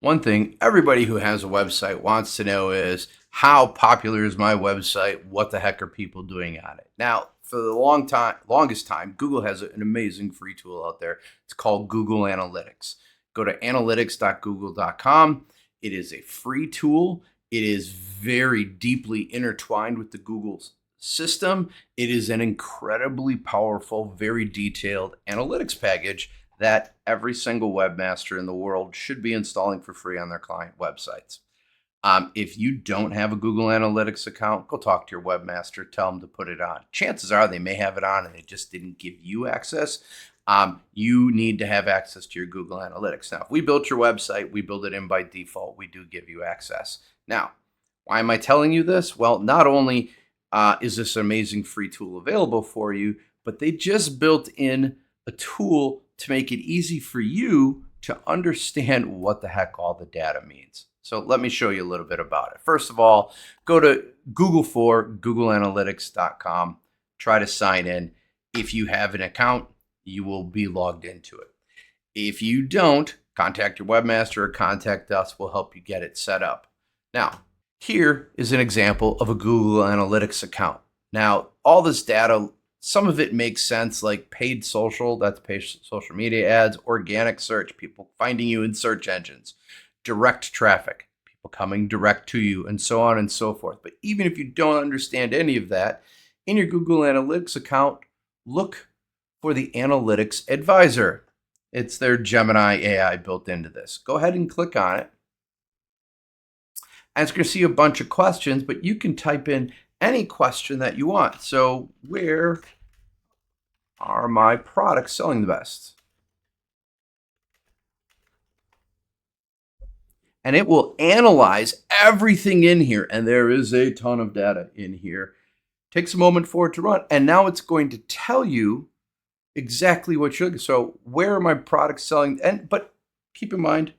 One thing everybody who has a website wants to know is how popular is my website? What the heck are people doing on it? Now, for the longest time, Google has an amazing free tool out there. It's called Google Analytics. Go to analytics.google.com. It is a free tool. It is very deeply intertwined with the Google system. It is an incredibly powerful, very detailed analytics package that every single webmaster in the world should be installing for free on their client websites. If you don't have a Google Analytics account, go talk to your webmaster, tell them to put it on. Chances are they may have it on and they just didn't give you access. You need to have access to your Google Analytics. Now, if we built your website, we build it in by default. We do give you access. Now, why am I telling you this? Well, not only is this amazing free tool available for you, but they just built in a tool to make it easy for you to understand what the heck all the data means. So let me show you a little bit about it. First of all, go to googleanalytics.com, try to sign in. If you have an account, you will be logged into it. If you don't, contact your webmaster or contact us. We'll help you get it set up. Now, here is an example of a Google Analytics account. Now, all this data, some of it makes sense, like paid social, that's paid social media ads, organic search, people finding you in search engines, direct traffic, people coming direct to you, and so on and so forth. But even if you don't understand any of that, in your Google Analytics account, look for the Analytics Advisor. It's their Gemini AI built into this. Go ahead and click on it. And it's going to see a bunch of questions, but you can type in any question that you want. So where are my products selling the best? And it will analyze everything in here. And there is a ton of data in here. Takes a moment for it to run. And now it's going to tell you exactly what you're looking. So where are my products selling? But keep in mind,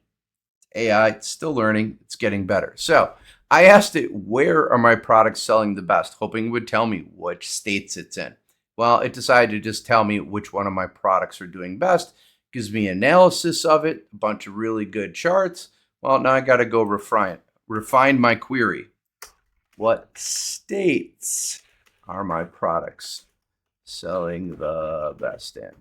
AI, it's still learning, it's getting better. So I asked it, where are my products selling the best? Hoping it would tell me which states it's in. Well, it decided to just tell me which one of my products are doing best. Gives me analysis of it, a bunch of really good charts. Well, now I got to go refine my query. What states are my products selling the best in?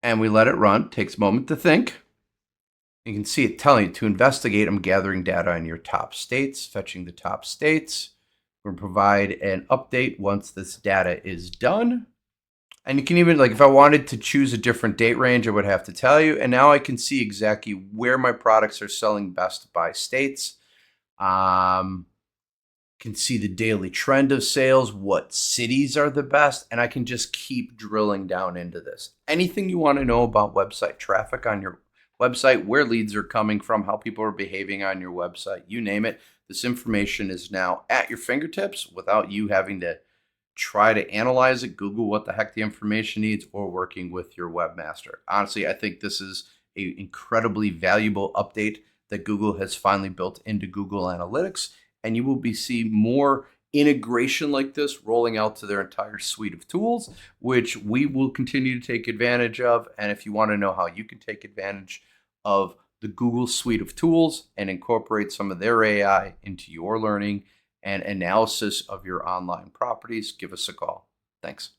And we let it run. Takes a moment to think. You can see it telling you to investigate. I'm gathering data on your top states, fetching the top states. We're going to provide an update once this data is done. And you can even, like, if I wanted to choose a different date range, I would have to tell you. And now I can see exactly where my products are selling best by states. Can see the daily trend of sales, what cities are the best, and I can just keep drilling down into this. Anything you want to know about website traffic on your website, where leads are coming from, how people are behaving on your website, you name it, this information is now at your fingertips without you having to try to analyze it, Google what the heck the information needs, or working with your webmaster. Honestly, I think this is an incredibly valuable update that Google has finally built into Google Analytics. And you will be seeing more integration like this rolling out to their entire suite of tools, which we will continue to take advantage of. And if you want to know how you can take advantage of the Google suite of tools and incorporate some of their AI into your learning and analysis of your online properties, give us a call. Thanks.